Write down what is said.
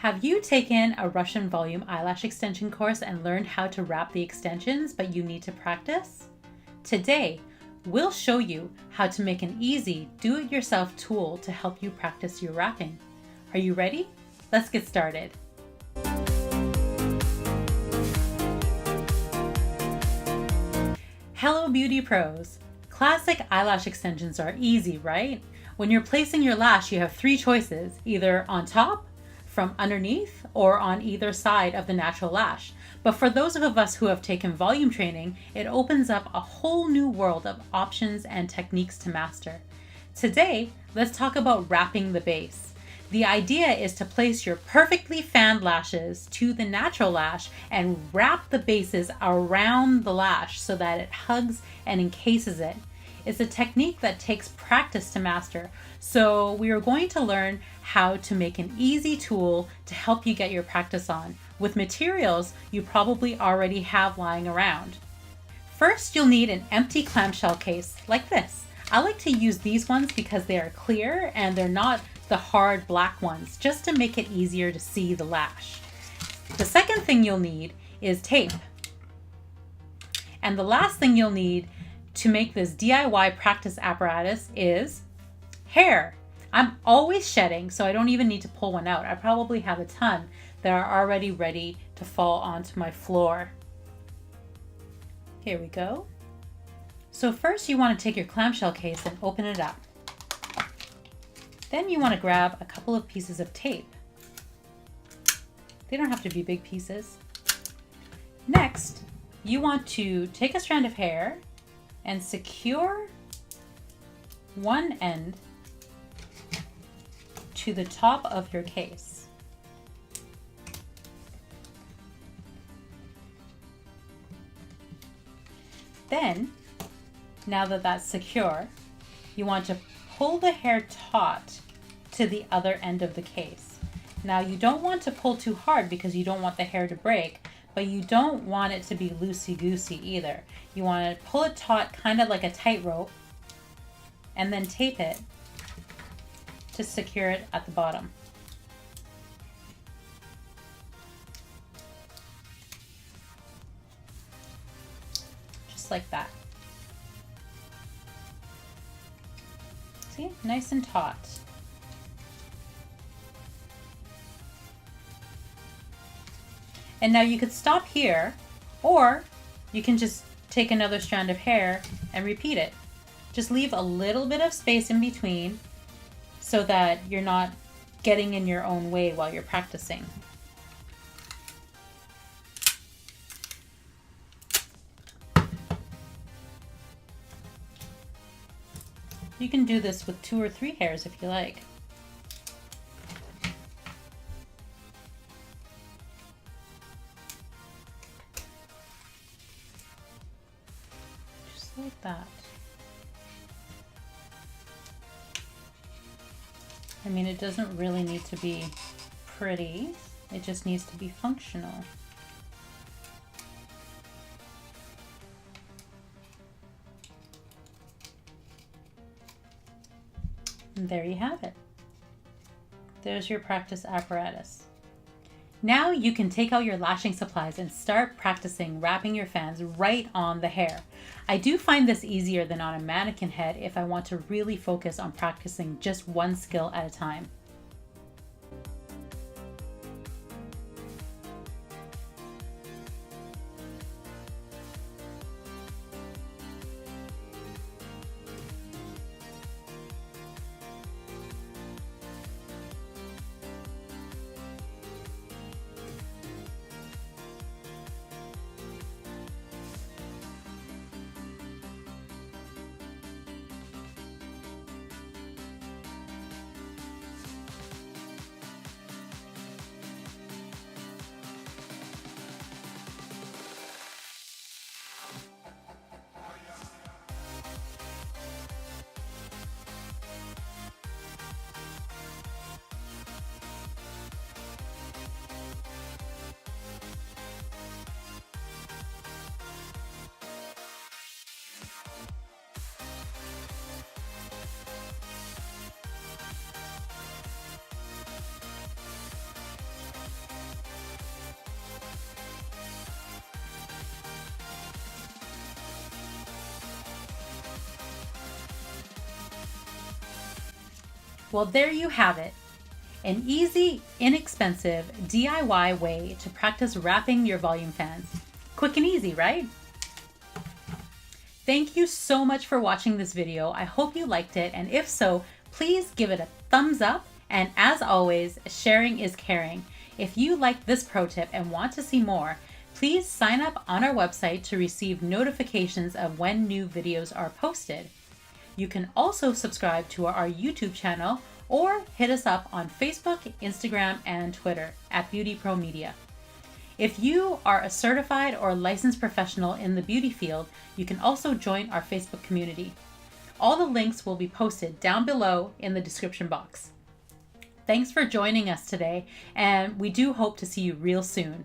Have you taken a Russian volume eyelash extension course and learned how to wrap the extensions, but you need to practice? Today, we'll show you how to make an easy do-it-yourself tool to help you practice your wrapping. Are you ready? Let's get started. Hello beauty pros! Classic eyelash extensions are easy, right? When you're placing your lash, you have three choices, either on top, from underneath, or on either side of the natural lash. But for those of us who have taken volume training, it opens up a whole new world of options and techniques to master. Today, let's talk about wrapping the base. The idea is to place your perfectly fanned lashes to the natural lash and wrap the bases around the lash so that it hugs and encases it. It's a technique that takes practice to master, so we are going to learn how to make an easy tool to help you get your practice on, with materials you probably already have lying around. First, you'll need an empty clamshell case like this. I like to use these ones because they are clear and they're not the hard black ones, just to make it easier to see the lash. The second thing you'll need is tape. And the last thing you'll need to make this DIY practice apparatus is hair. I'm always shedding, so I don't even need to pull one out. I probably have a ton that are already ready to fall onto my floor. Here we go. So first you want to take your clamshell case and open it up. Then you want to grab a couple of pieces of tape. They don't have to be big pieces. Next, you want to take a strand of hair and secure one end to the top of your case. Then, now that that's secure, you want to pull the hair taut to the other end of the case. Now you don't want to pull too hard because you don't want the hair to break, but you don't want it to be loosey-goosey either. You want to pull it taut, kind of like a tightrope, and then tape it to secure it at the bottom. Just like that. See, nice and taut. And now you could stop here, or you can just take another strand of hair and repeat it. Just leave a little bit of space in between so that you're not getting in your own way while you're practicing. You can do this with 2 or 3 hairs if you like. Just like that. I mean, it doesn't really need to be pretty, it just needs to be functional. And there you have it. There's your practice apparatus. Now you can take out your lashing supplies and start practicing wrapping your fans right on the hair. I do find this easier than on a mannequin head if I want to really focus on practicing just one skill at a time. Well, there you have it. An easy, inexpensive DIY way to practice wrapping your volume fans. Quick and easy, right? Thank you so much for watching this video. I hope you liked it, and if so, please give it a thumbs up, and as always, sharing is caring. If you like this pro tip and want to see more, please sign up on our website to receive notifications of when new videos are posted. You can also subscribe to our YouTube channel or hit us up on Facebook, Instagram, and Twitter at Beauty Pro Media. If you are a certified or licensed professional in the beauty field, you can also join our Facebook community. All the links will be posted down below in the description box. Thanks for joining us today, and we do hope to see you real soon.